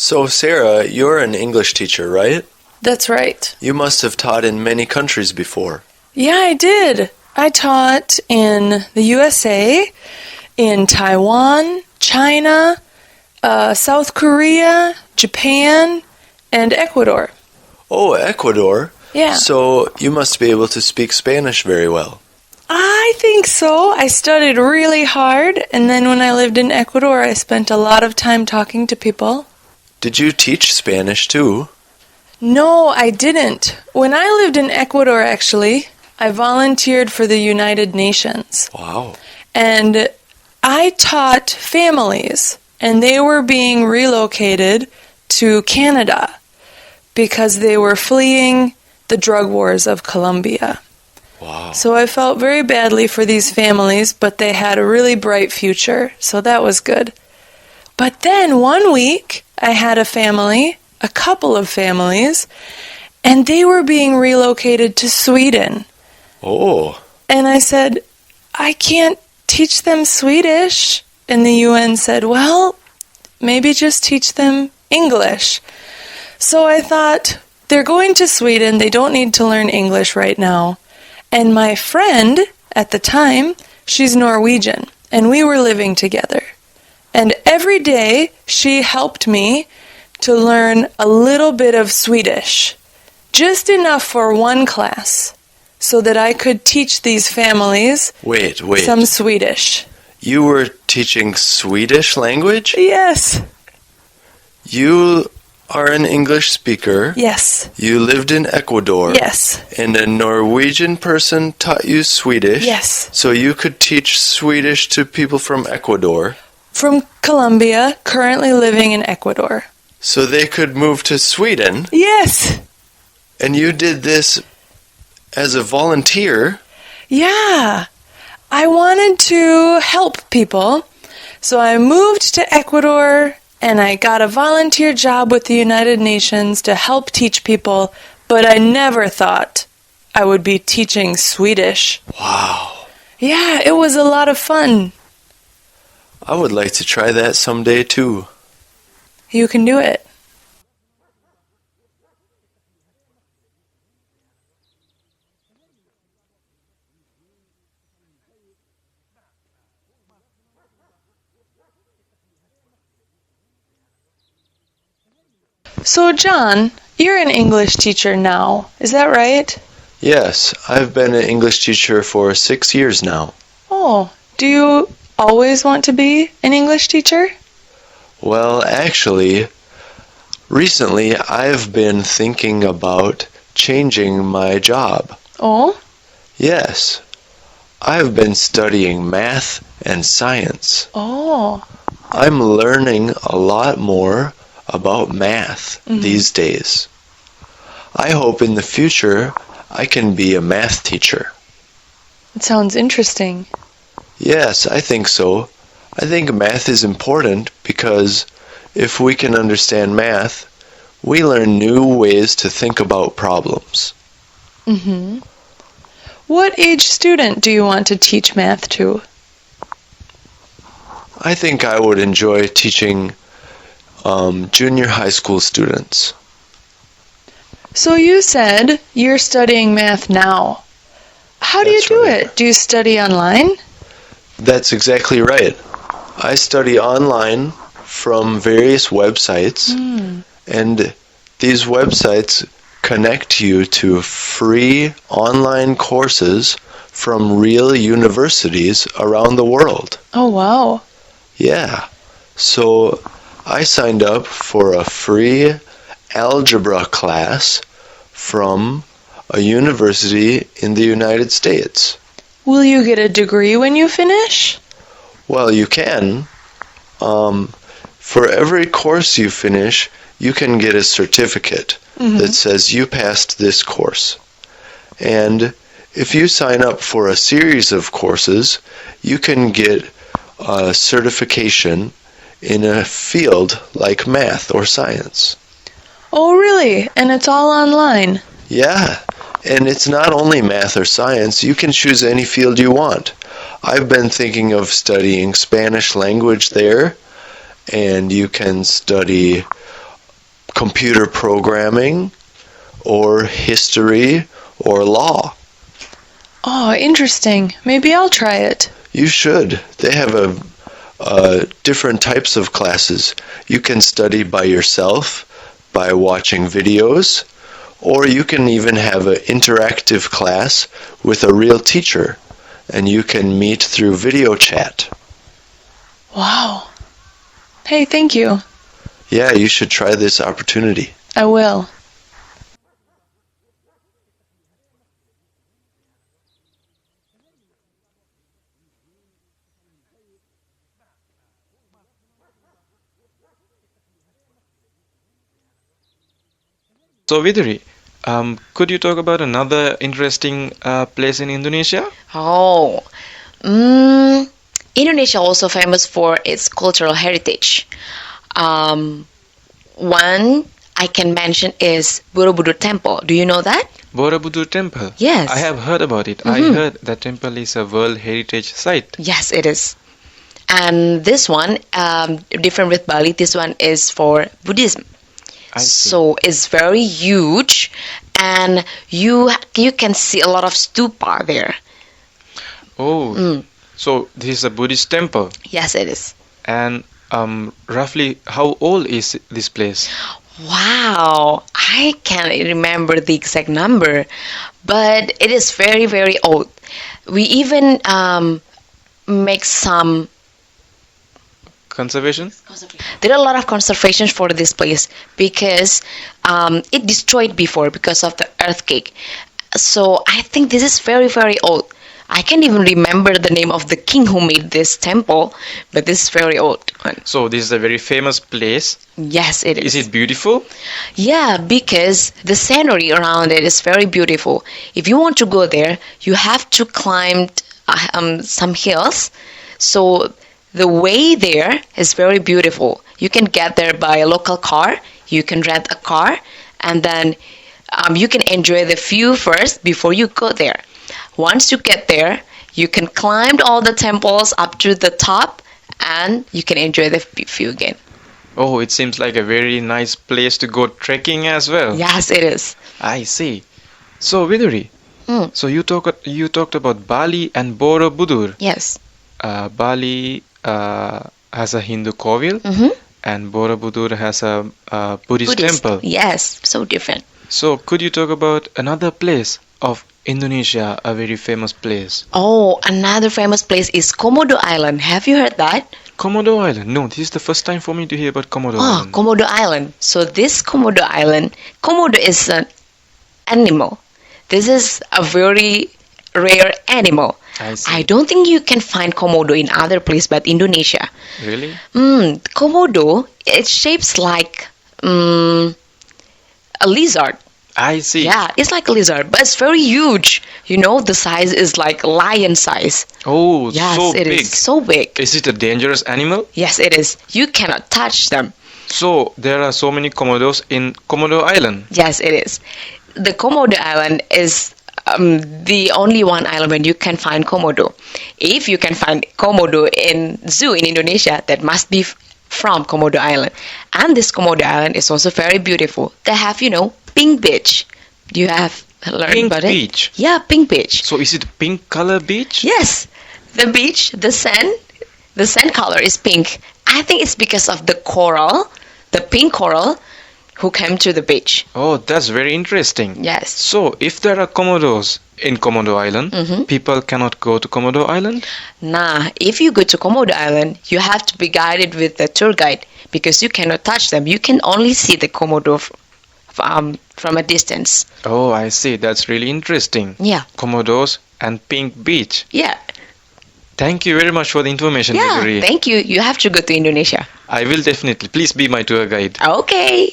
So, Sarah, you're an English teacher, right? That's right. You must have taught in many countries before. Yeah, I did. I taught in the USA, in Taiwan, China, South Korea, Japan, and Ecuador. Oh, Ecuador? Yeah. So, you must be able to speak Spanish very well. I think so. I studied really hard, and then when I lived in Ecuador, I spent a lot of time talking to people. Did you teach Spanish too? No, I didn't. When I lived in Ecuador, actually, I volunteered for the United Nations. Wow. And I taught families, and they were being relocated to Canada because they were fleeing the drug wars of Colombia. Wow. So I felt very badly for these families, but they had a really bright future, so that was good. But then one week, I had a couple of families, and they were being relocated to Sweden. Oh. And I said, I can't teach them Swedish. And the UN said, well, maybe just teach them English. So I thought, they're going to Sweden, they don't need to learn English right now. And my friend, at the time, she's Norwegian, and we were living together. And every day, she helped me to learn a little bit of Swedish, just enough for one class, so that I could teach these families some Swedish. You were teaching Swedish language? Yes. You are an English speaker. Yes. You lived in Ecuador. Yes. And a Norwegian person taught you Swedish. Yes. So you could teach Swedish to people from Ecuador. From Colombia, currently living in Ecuador. So they could move to Sweden. Yes. And you did this as a volunteer. Yeah. I wanted to help people. So I moved to Ecuador and I got a volunteer job with the United Nations to help teach people, but I never thought I would be teaching Swedish. Wow. Yeah, it was a lot of fun. I would like to try that someday too. You can do it. So, John, you're an English teacher now, is that right? Yes, I've been an English teacher for 6 years now. Oh, do you always want to be an English teacher? Well, actually, recently I've been thinking about changing my job. Oh? Yes, I've been studying math and science. Oh. I'm learning a lot more about math these days. I hope in the future I can be a math teacher. It sounds interesting. Yes, I think so. I think math is important because if we can understand math, we learn new ways to think about problems. Mm-hmm. What age student do you want to teach math to? I think I would enjoy teaching junior high school students. So you said you're studying math now. How do you do it? Do you study online? That's exactly right. I study online from various websites, and these websites connect you to free online courses from real universities around the world. Oh, wow. Yeah. So I signed up for a free algebra class from a university in the United States. Will you get a degree when you finish? Well, you can. For every course you finish, you can get a certificate that says you passed this course. And if you sign up for a series of courses, you can get a certification in a field like math or science. Oh, really? And it's all online? Yeah, and it's not only math or science. You can choose any field you want. I've been thinking of studying Spanish language there, and you can study computer programming, or history, or law. Oh, interesting. Maybe I'll try it. You should. They have different types of classes. You can study by yourself, by watching videos, or you can even have an interactive class with a real teacher, and you can meet through video chat. Wow. Hey, thank you. Yeah, you should try this opportunity. I will. So Viduri, could you talk about another interesting place in Indonesia? Oh, Indonesia also famous for its cultural heritage. One I can mention is Borobudur Temple. Do you know that? Borobudur Temple. Yes. I have heard about it. I heard that temple is a World Heritage Site. Yes, it is. And this one, different with Bali, this one is for Buddhism. I see. So it's very huge, and you can see a lot of stupa there. Oh, so this is a Buddhist temple. Yes, it is. And roughly how old is this place? Wow, I can't remember the exact number, but it is very, very old. We even make some. Conservation? There are a lot of conservations for this place because it destroyed before because of the earthquake. So I think this is very, very old. I can't even remember the name of the king who made this temple, but this is very old. So this is a very famous place. Yes, it is. Is it beautiful? Yeah, because the scenery around it is very beautiful. If you want to go there, you have to climb some hills. So the way there is very beautiful. You can get there by a local car. You can rent a car, and then you can enjoy the view first before you go there. Once you get there, you can climb all the temples up to the top, and you can enjoy the view again. Oh, it seems like a very nice place to go trekking as well. Yes, it is. I see. So Viduri, so you talked about Bali and Borobudur. Yes. Bali has a Hindu kovil, and Borobudur has a Buddhist temple. Yes, so different. So could you talk about another place of Indonesia, a very famous place? Oh, another famous place is Komodo Island. Have you heard that? Komodo Island. No, this is the first time for me to hear about Komodo Oh, Island. Komodo Island. So this Komodo Island, Komodo is an animal. This is a very rare animal. I see. I don't think you can find Komodo in other place but Indonesia. Really? Komodo, it shapes like a lizard. I see. Yeah, it's like a lizard, but it's very huge. You know, the size is like lion size. Oh, Yes, so it big. is so big. Is it a dangerous animal? Yes, it is. You cannot touch them. So there are so many Komodos in Komodo Island. Yes, it is. The Komodo Island is the only one island where you can find Komodo. If you can find Komodo in zoo in Indonesia, that must be from Komodo Island. And this Komodo Island is also very beautiful. They have, pink beach. You have learned Pink about beach? it? Yeah, pink beach. So is it pink color beach? Yes, the beach, the sand color is pink. I think it's because of the coral, the pink coral, who came to the beach. Oh, that's very interesting. Yes. So if there are Komodos in Komodo Island, people cannot go to Komodo Island? Nah, if you go to Komodo Island, you have to be guided with a tour guide because you cannot touch them. You can only see the Komodo from a distance. Oh, I see. That's really interesting. Yeah. Komodos and pink beach. Yeah. Thank you very much for the information, Yeah, Viduri. thank you. You have to go to Indonesia. I will definitely. Please be my tour guide. Okay.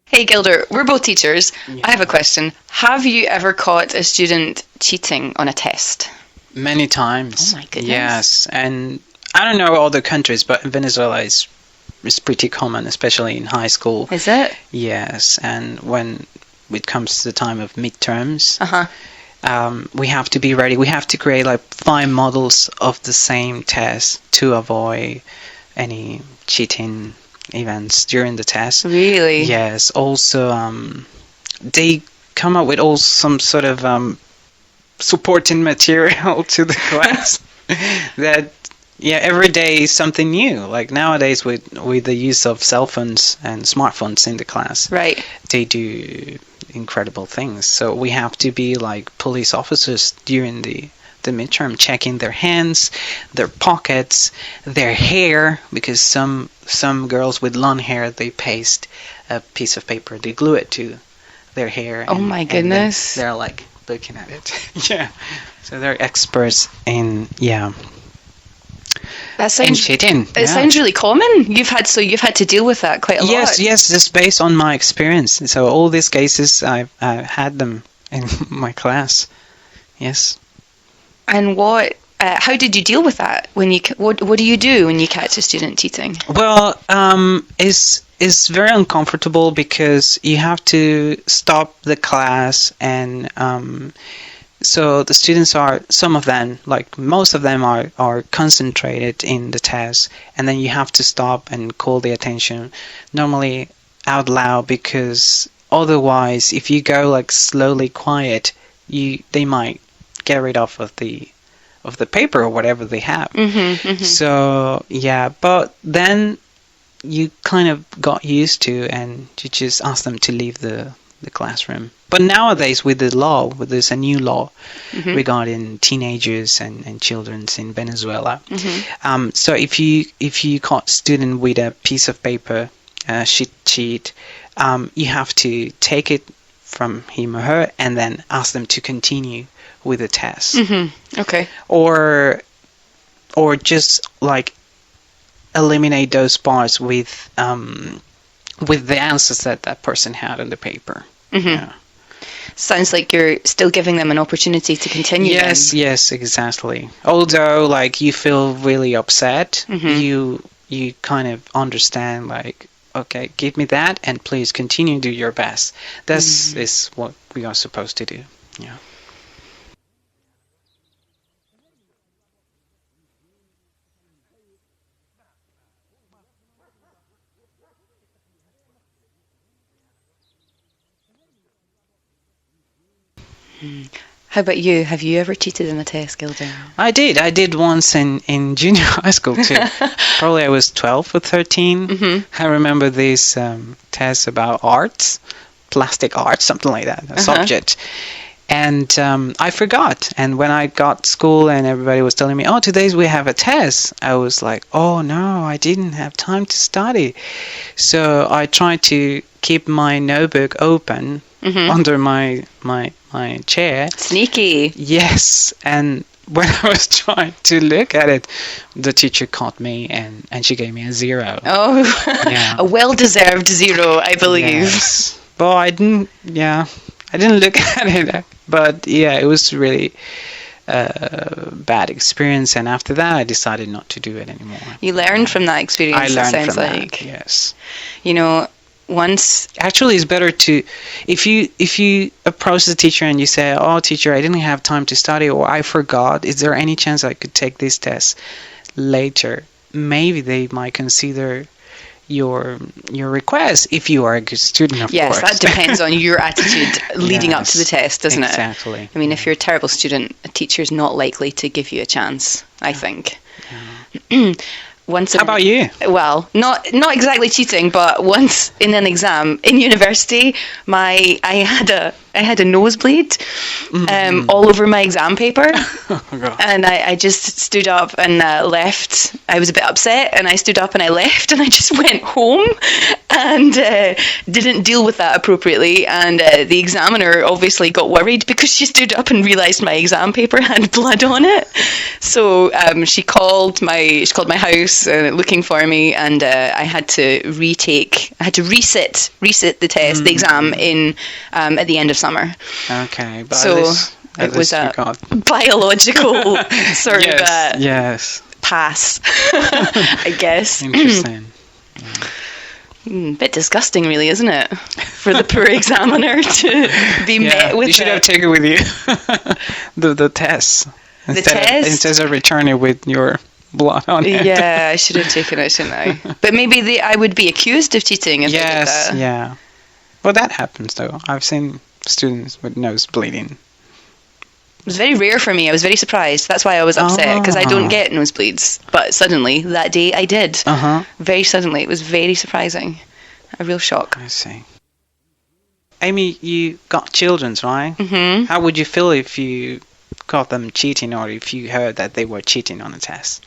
Hey Gilder, we're both teachers. I have a question. Have you ever caught a student cheating on a test? Many times. Oh my goodness. Yes, and I don't know all the countries, but Venezuela is is pretty common, especially in high school. Is it? Yes, and when it comes to the time of midterms, we have to be ready. We have to create like 5 models of the same test to avoid any cheating events during the test. Really? Yes. Also, they come up with all some sort of supporting material to the class that every day is something new. Like nowadays with the use of cell phones and smartphones in the class, Right. they do incredible things. So we have to be like police officers during the midterm, checking their hands, their pockets, their hair, because some girls with long hair, they paste a piece of paper, they glue it to their hair. Oh my goodness. They're like looking at it. Yeah. So they're experts in That sounds cheating. It sounds really common. You've had to deal with that quite a lot. Yes, just based on my experience. So all these cases, I've had them in my class. Yes. And how did you deal with that? What do you do when you catch a student cheating? Well, it's very uncomfortable because you have to stop the class, and so the students some of them, like most of them, are concentrated in the test, and then you have to stop and call the attention, normally out loud, because otherwise, if you go like slowly quiet, they might get rid of the paper or whatever they have. So yeah, but then you kind of got used to, and you just ask them to leave the classroom. But nowadays with the law, there's a new law regarding teenagers and children in Venezuela. So if you caught student with a piece of paper cheat, you have to take it from him or her and then ask them to continue with the test. Okay. Or just like eliminate those parts with the answers that person had on the paper. Yeah. Sounds like you're still giving them an opportunity to continue. Yes, exactly. Although like you feel really upset, you kind of understand, like, okay, give me that and please continue, do your best. This is what we are supposed to do. Yeah. How about you? Have you ever cheated in a test, Gilda? I did once in junior high school too. Probably I was 12 or 13. I remember these tests about arts, plastic art, something like that, a subject. And I forgot. And when I got to school and everybody was telling me, oh, today we have a test, I was like, oh no, I didn't have time to study. So I tried to keep my notebook open under my chair. Sneaky. Yes, and when I was trying to look at it, the teacher caught me and she gave me a 0. Oh, yeah. A well-deserved 0, I believe. Yes. But I didn't look at it. But yeah, it was really bad experience, and after that I decided not to do it anymore. You learned from that experience. I learned sounds from like. that, yes. You know, once actually it's better to, if you approach the teacher and you say, oh teacher, I didn't have time to study, or I forgot, is there any chance I could take this test later? Maybe they might consider your request, if you are a good student, of course. Yes, that depends on your attitude leading up to the test, doesn't it? Exactly. I mean, if you're a terrible student, a teacher's not likely to give you a chance, I think. How about you? Well, not exactly cheating, but once in an exam in university, I had a nosebleed all over my exam paper. Oh, and I just stood up and left. I was a bit upset, and I stood up and I left, and I just went home and didn't deal with that appropriately. And the examiner obviously got worried because she stood up and realised my exam paper had blood on it. So she called my house looking for me, and I had to resit the test, the exam in at the end of summer. Okay, but so it was a biological sort of yes. pass, I guess. Interesting. Bit disgusting, really, isn't it? For the poor examiner to be met with. You should have taken with you the test instead of returning with your blood on it. Yeah, I should have taken it, shouldn't I? But maybe I would be accused of cheating if I did that. Yeah. Well, that happens though. I've seen students with nose bleeding. It was very rare for me. I was very surprised. That's why I was upset, because I don't get nosebleeds. But suddenly, that day, I did. Very suddenly. It was very surprising. A real shock. I see. Amy, you got children, right? Mm-hmm. How would you feel if you caught them cheating, or if you heard that they were cheating on a test?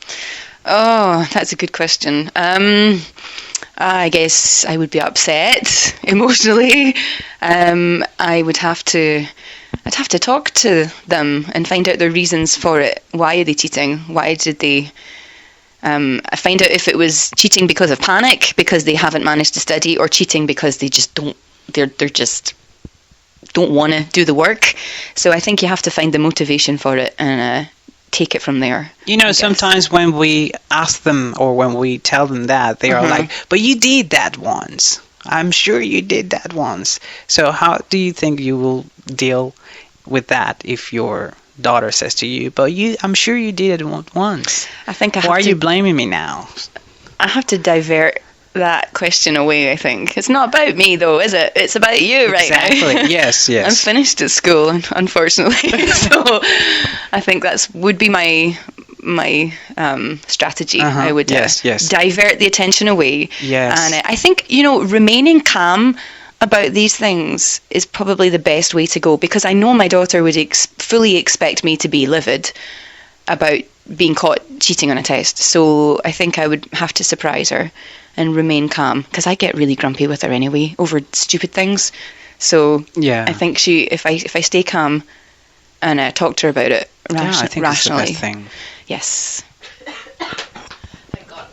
Oh, that's a good question. I guess I would be upset emotionally. I'd have to talk to them and find out their reasons for it. Why are they cheating? Why did they? I find out if it was cheating because of panic, because they haven't managed to study, or cheating because they just don't. They're just don't want to do the work. So I think you have to find the motivation for it and take it from there. You know, sometimes when we ask them or when we tell them that, they are like, but you did that once. I'm sure you did that once. So how do you think you will deal with that if your daughter says to you, but I'm sure you did it once? I think I have Why are you blaming me now? I have to divert that question away, I think. It's not about me, though, is it? It's about you right now. Exactly. Yes. I'm finished at school, unfortunately. So I think would be my strategy. I would divert the attention away. Yes. And I think, remaining calm about these things is probably the best way to go, because I know my daughter would fully expect me to be livid about being caught cheating on a test. So I think I would have to surprise her and remain calm, because I get really grumpy with her anyway over stupid things. So I think if I stay calm and talk to her about it I think rationally. That's the best thing. Yes. Thank God.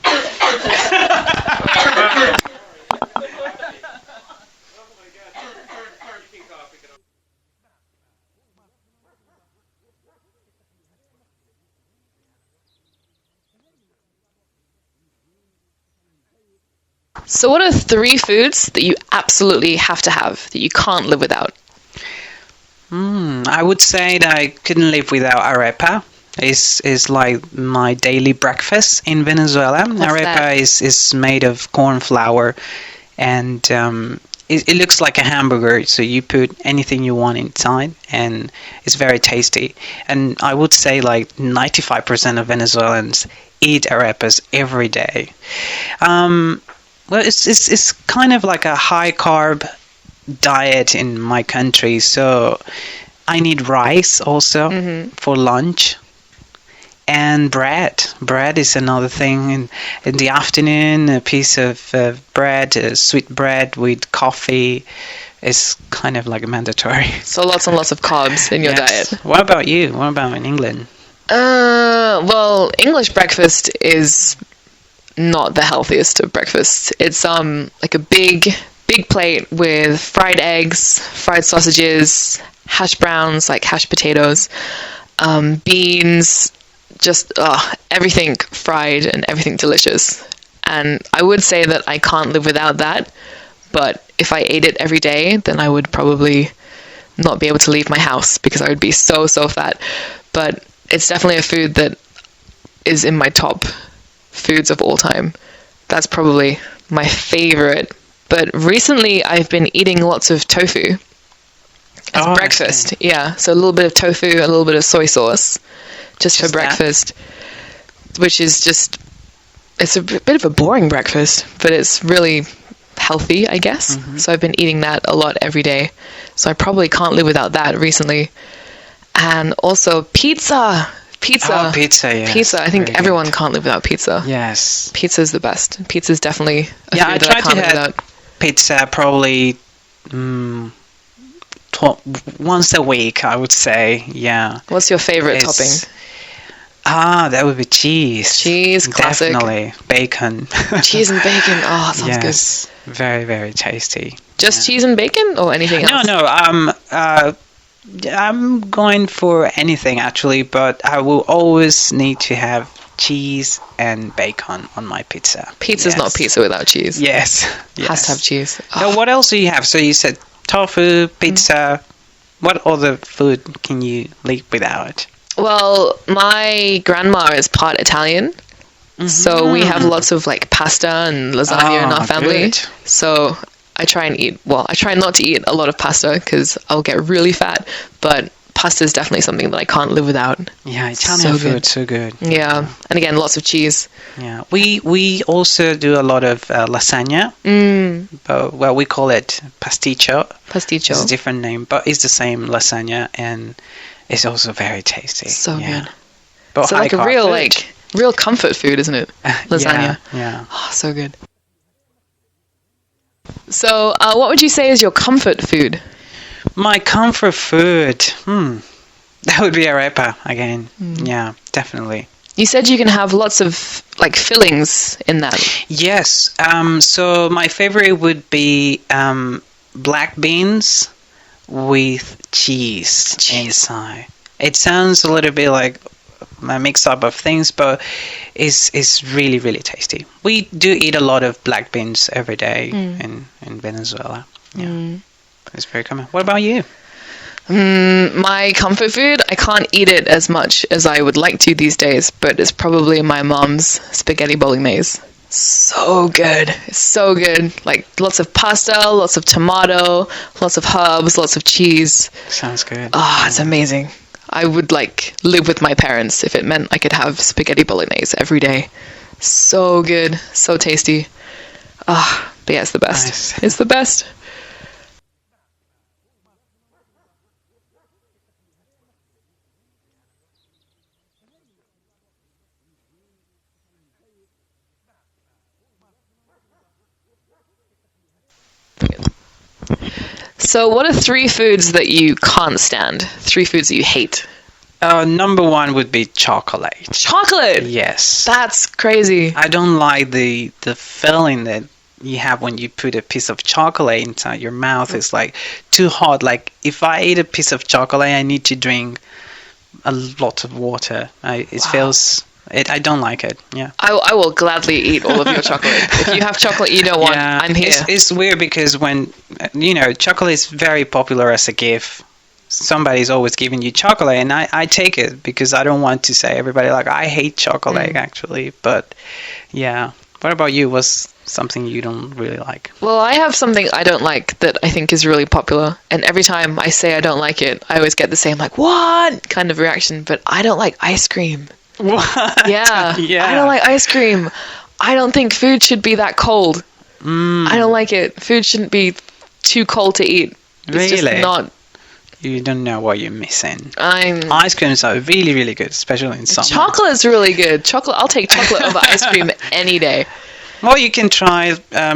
So what are 3 foods that you absolutely have to have, that you can't live without? I would say that I couldn't live without arepa. It's like my daily breakfast in Venezuela. Arepa is made of corn flour, and it looks like a hamburger, so you put anything you want inside, and it's very tasty. And I would say like 95% of Venezuelans eat arepas every day. Well, it's kind of like a high carb diet in my country, so I need rice also for lunch, and bread. Bread is another thing. In the afternoon, a piece of bread, sweet bread with coffee, is kind of like mandatory. So lots and lots of carbs in your diet. What about you? What about in England? Well, English breakfast is not the healthiest of breakfasts. It's like a big plate with fried eggs, fried sausages, hash browns, like hashed potatoes, beans, just everything fried and everything delicious. And I would say that I can't live without that, but if I ate it every day, then I would probably not be able to leave my house, because I would be so fat. But it's definitely a food that is in my top foods of all time. That's probably my favorite. But recently I've been eating lots of tofu as breakfast. Okay. Yeah, so a little bit of tofu, a little bit of soy sauce just for breakfast, which is just, it's a bit of a boring breakfast, but it's really healthy, I guess. So I've been eating that a lot every day. So I probably can't live without that recently. And also pizza. Oh, pizza, yes. Pizza. I think everyone can't live without pizza. Yes. Pizza is the best. Pizza is definitely a food that I can't live without. Pizza probably once a week, I would say. Yeah. What's your favorite topping? That would be cheese. Cheese, classic. Definitely. Bacon. Cheese and bacon. Oh, sounds good. Very, very tasty. Just cheese and bacon or anything else? No. I'm going for anything actually, but I will always need to have cheese and bacon on my pizza. Pizza's Yes. not pizza without cheese. Yes. Has to have cheese. Now, what else do you have? So you said tofu, pizza. What other food can you live without? Well, my grandma is part Italian. So we have lots of like pasta and lasagna in our family. Good. So I try not to eat a lot of pasta because I'll get really fat. But pasta is definitely something that I can't live without. Yeah, Italian So good. food, so good. Yeah. And again, lots of cheese. Yeah, we also do a lot of lasagna. But, well, we call it pasticcio. Pasticcio. It's a different name, but it's the same lasagna, and it's also very tasty. So yeah. good. But So like a high-carb real food. real comfort food, isn't it? Lasagna. Yeah. Oh, so good. So, what would you say is your comfort food? My comfort food. That would be arepa again. Yeah, definitely. You said you can have lots of like fillings in that. Yes. So my favorite would be black beans with cheese inside. It sounds a little bit like a mix-up of things, but it's really, really tasty. We do eat a lot of black beans every day in Venezuela. Yeah. It's very common. What about you? My comfort food, I can't eat it as much as I would like to these days, but it's probably my mom's spaghetti bolognese. So good. It's so good. Like lots of pasta, lots of tomato, lots of herbs, lots of cheese. Sounds good. Oh, it's amazing. I would like live with my parents if it meant I could have spaghetti bolognese every day. So good. So tasty. Ah, but yeah, it's the best. Nice. It's the best. So, what are 3 foods that you can't stand? 3 foods that you hate? Number one would be chocolate. Chocolate! Yes. That's crazy. I don't like the feeling that you have when you put a piece of chocolate inside your mouth. It's like too hot. Like if I eat a piece of chocolate, I need to drink a lot of water. I don't like it. Yeah. I will gladly eat all of your chocolate. If you have chocolate you don't want, I'm here. It's weird because when, chocolate is very popular as a gift. Somebody's always giving you chocolate, and I take it because I don't want to say everybody like I hate chocolate actually. But yeah, what about you? What's something you don't really like? Well, I have something I don't like that I think is really popular, and every time I say I don't like it, I always get the same like what kind of reaction. But I don't like ice cream. What? Yeah. I don't like ice cream. I don't think food should be that cold. I don't like it. Food shouldn't be too cold to eat. It's just Really? not. You don't know what you're missing. I'm Ice creams are really, really good, especially in summer. Chocolate's really good. I'll take chocolate over ice cream any day. Well, you can try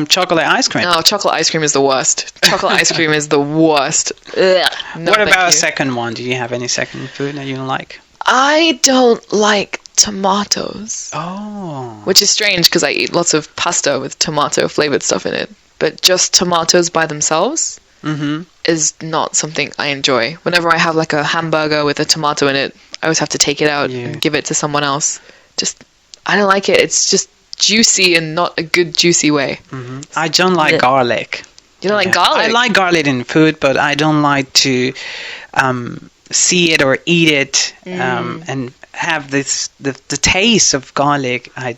chocolate ice cream. No, chocolate ice cream is the worst. Chocolate ice cream is the worst. Ugh. No, What about a thank you. second one? Do you have any second food that you don't like? I don't like tomatoes, Oh. which is strange because I eat lots of pasta with tomato flavored stuff in it. But just tomatoes by themselves is not something I enjoy. Whenever I have like a hamburger with a tomato in it, I always have to take it out and give it to someone else. I don't like it. It's just juicy and not a good juicy way. I don't like garlic. You don't like garlic? I like garlic in food, but I don't like to see it or eat it and have the taste of garlic. I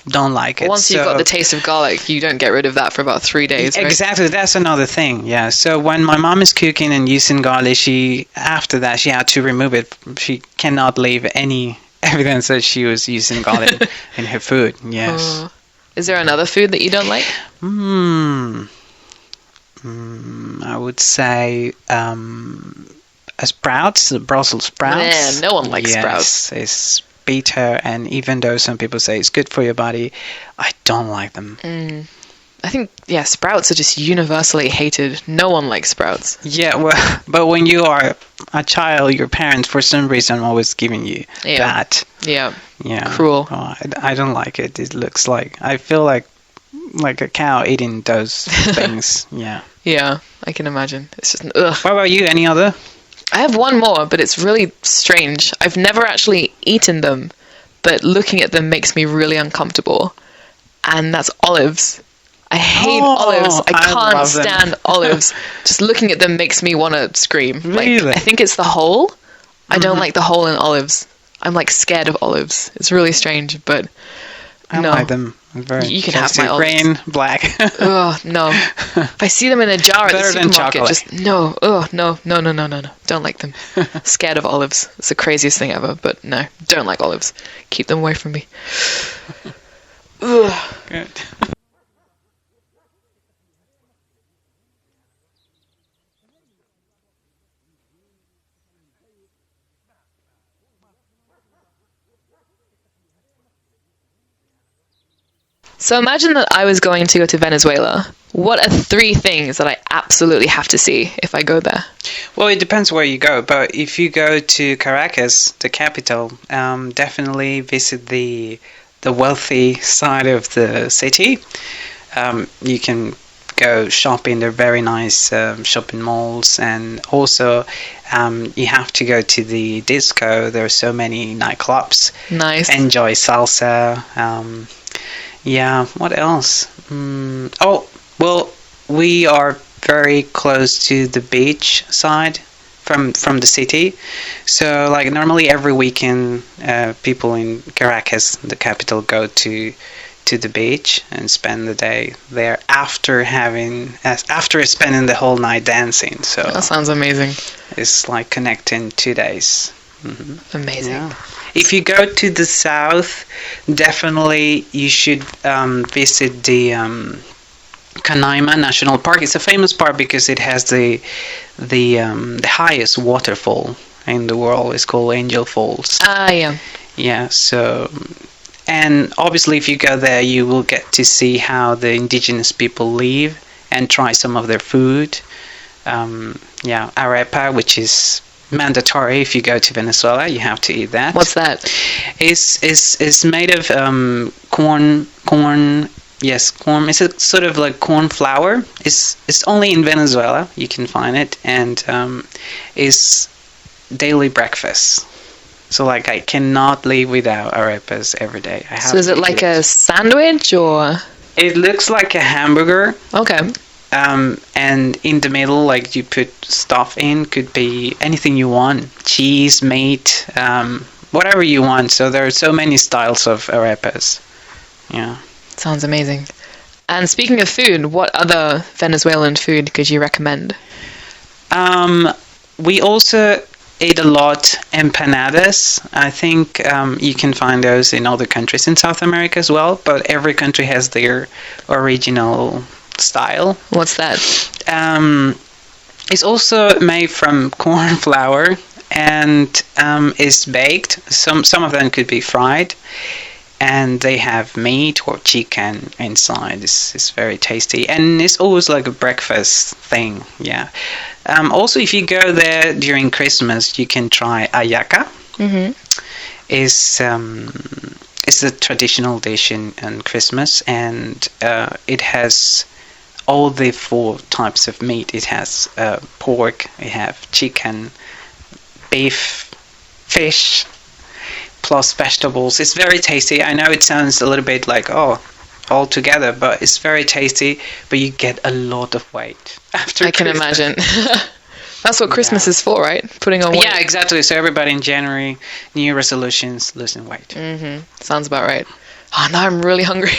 don't like it. Once you've got the taste of garlic, you don't get rid of that for about 3 days, right? Exactly, that's another thing. Yeah. So when my mom is cooking and using garlic, after that she had to remove it. She cannot leave any evidence that she was using garlic in her food. Yes. Is there another food that you don't like? I would say sprouts, Brussels sprouts. Man, no one likes sprouts. It's bitter, and even though some people say it's good for your body, I don't like them. I think, sprouts are just universally hated. No one likes sprouts. Yeah, well, but when you are a child, your parents, for some reason, always giving you that. Yeah. Yeah. Cruel. Oh, I don't like it. It looks like, I feel like a cow eating those things. Yeah. Yeah, I can imagine. It's just, ugh. What about you? Any other? I have one more, but it's really strange. I've never actually eaten them, but looking at them makes me really uncomfortable. And that's olives. I hate olives. I can't love them. stand olives. Just looking at them makes me want to scream. Really? Like, I think it's the hole. I don't like the hole in olives. I'm like scared of olives. It's really strange, but I no. like them. Very You can have tasty. my olives. Green, black. Oh, no. If I see them in a jar at the Better than supermarket, chocolate. just no. Oh, no. Don't like them. Scared of olives. It's the craziest thing ever, but no, don't like olives. Keep them away from me. Ugh. Good. So imagine that I was going to go to Venezuela. What are 3 things that I absolutely have to see if I go there? Well, it depends where you go, but if you go to Caracas, the capital, definitely visit the wealthy side of the city. You can go shopping. They're very nice shopping malls, and also you have to go to the disco. There are so many nightclubs. Nice. Enjoy salsa. Yeah, what else? Well, we are very close to the beach side from the city. So, like, normally every weekend, people in Caracas, the capital, go to the beach and spend the day there after spending the whole night dancing. So That sounds amazing. it's like connecting 2 days. Amazing. Yeah. If you go to the south, definitely you should visit the Canaima National Park. It's a famous park because it has the highest waterfall in the world. It's called Angel Falls. Ah, yeah. Yeah. So, and obviously, if you go there, you will get to see how the indigenous people live and try some of their food. Arepa, which is mandatory if you go to Venezuela. You have to eat that. What's that? It's made of corn. Yes, corn. It's a sort of like corn flour. It's only in Venezuela you can find it, and is daily breakfast. So like I cannot live without arepas every day. I have So is to it like eat a sandwich or? It looks like a hamburger. Okay. And in the middle, like you put stuff in, could be anything you want, cheese, meat, whatever you want. So there are so many styles of arepas. Yeah. Sounds amazing. And speaking of food, what other Venezuelan food could you recommend? We also ate a lot empanadas. I think you can find those in other countries in South America as well, but every country has their original style. What's that? It's also made from corn flour and is baked. Some of them could be fried, and they have meat or chicken inside. It's very tasty, and it's always like a breakfast thing. Yeah. Also, if you go there during Christmas, you can try ayaca. Mm-hmm. It's a traditional dish in Christmas, and it has all the 4 types of meat. It has pork, it has chicken, beef, fish, plus vegetables. It's very tasty. I know it sounds a little bit like, all together, but it's very tasty, but you get a lot of weight after I can Christmas. imagine. That's what Christmas is for, right? Putting on weight. Yeah, exactly. So everybody in January, New Year resolutions, losing weight. Mm-hmm. Sounds about right. Oh, now I'm really hungry.